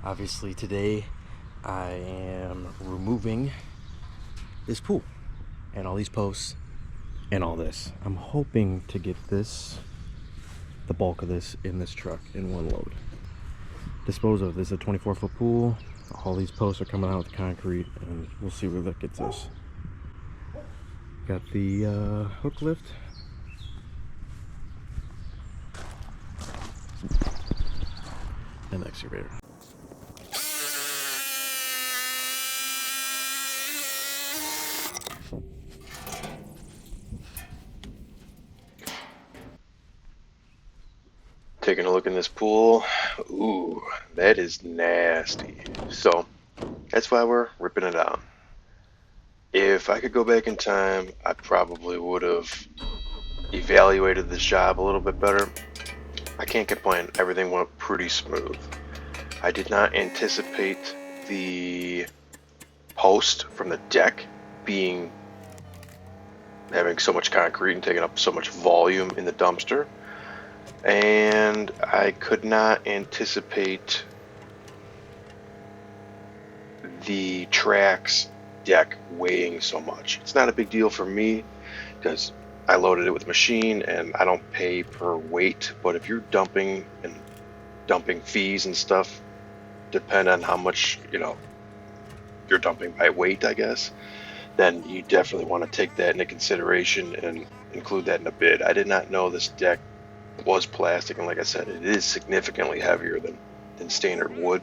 Obviously today I am removing this pool and all these posts and all this. I'm hoping to get the bulk of this in this truck in one load. Dispose of. This is a 24-foot pool. All these posts are coming out with concrete, and we'll see where that gets us. Got the hook lift. And the excavator. Taking a look in this pool. Ooh, that is nasty. So that's why we're ripping it out. If I could go back in time, I probably would have evaluated this job a little bit better. I can't complain. Everything went pretty smooth. I did not anticipate the post from the deck having so much concrete and taking up so much volume in the dumpster. And I could not anticipate the tracks deck weighing so much. It's not a big deal for me because I loaded it with a machine and I don't pay per weight, but if you're dumping fees and stuff depend on how much you're dumping by weight, I guess, then you definitely want to take that into consideration and include that in the bid. I did not know this deck was plastic, and like I said, it is significantly heavier than standard wood,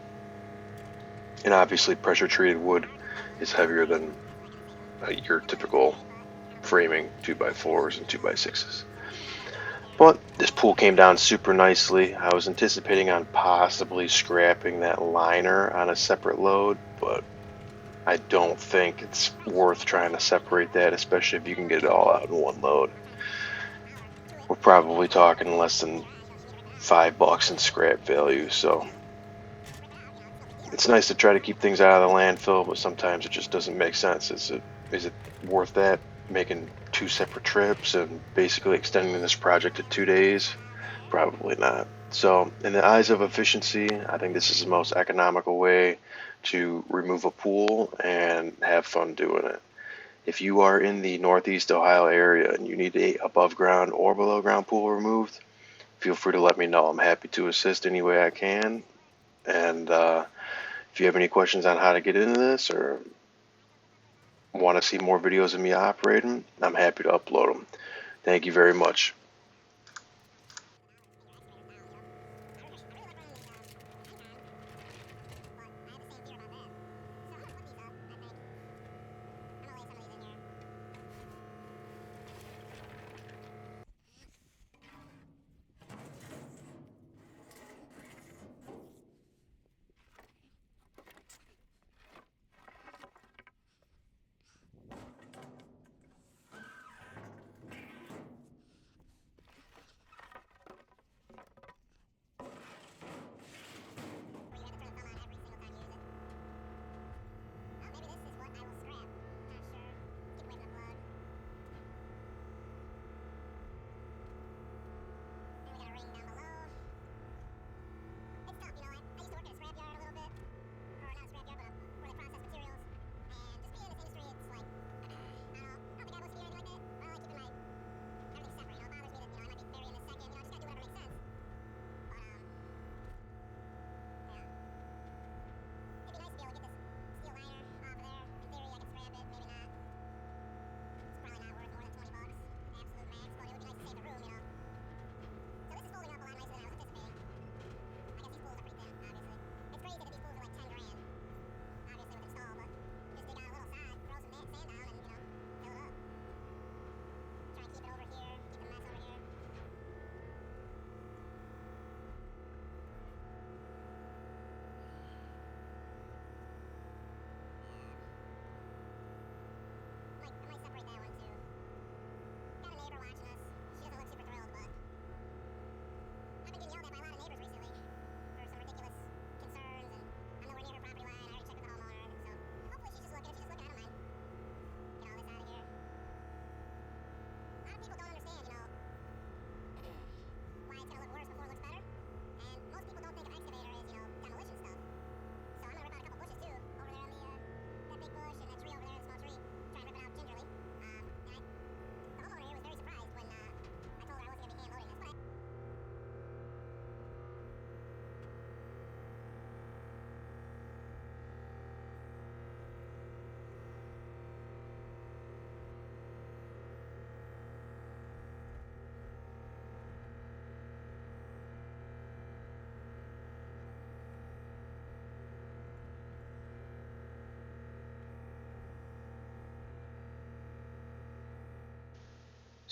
and obviously pressure treated wood is heavier than your typical framing 2x4s and 2x6s. But this pool came down super nicely. I was anticipating on possibly scrapping that liner on a separate load, but I don't think it's worth trying to separate that, especially if you can get it all out in one load. We're probably talking less than $5 in scrap value, so it's nice to try to keep things out of the landfill, but sometimes it just doesn't make sense. Is it worth that? Making two separate trips and basically extending this project to 2 days? Probably not. So in the eyes of efficiency, I think this is the most economical way to remove a pool and have fun doing it. If you are in the Northeast Ohio area and you need a above ground or below ground pool removed, feel free to let me know. I'm happy to assist any way I can. And if you have any questions on how to get into this or want to see more videos of me operating, I'm happy to upload them. Thank you very much.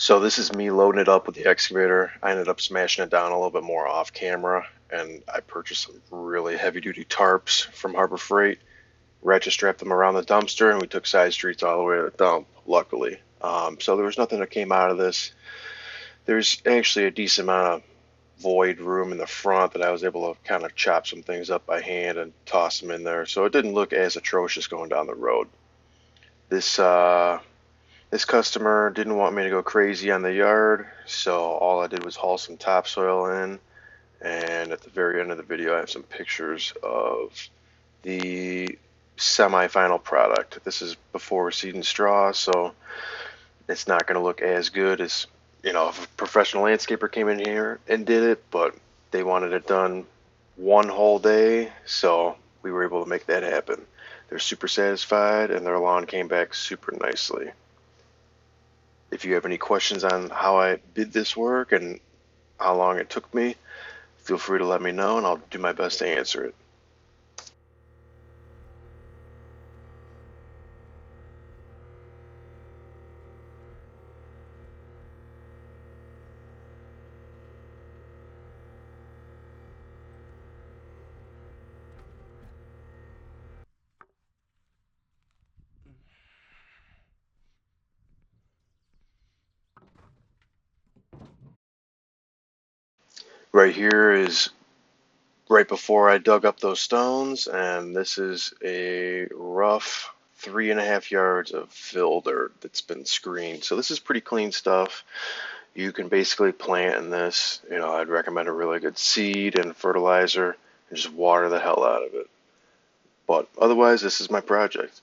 So this is me loading it up with the excavator. I ended up smashing it down a little bit more off camera, and I purchased some really heavy duty tarps from Harbor Freight, ratchet strapped them around the dumpster, and we took side streets all the way to the dump, luckily. So there was nothing that came out of this. There's actually a decent amount of void room in the front that I was able to kind of chop some things up by hand and toss them in there, so it didn't look as atrocious going down the road. This this customer didn't want me to go crazy on the yard, so all I did was haul some topsoil in, and at the very end of the video I have some pictures of the semi-final product. This is before seed and straw, so it's not going to look as good as, if a professional landscaper came in here and did it, but they wanted it done one whole day, so we were able to make that happen. They're super satisfied, and their lawn came back super nicely. If you have any questions on how I did this work and how long it took me, feel free to let me know, and I'll do my best to answer it. Right here is right before I dug up those stones, and this is a rough 3.5 yards of fill dirt that's been screened. So this is pretty clean stuff. You can basically plant in this. I'd recommend a really good seed and fertilizer and just water the hell out of it. But otherwise, this is my project.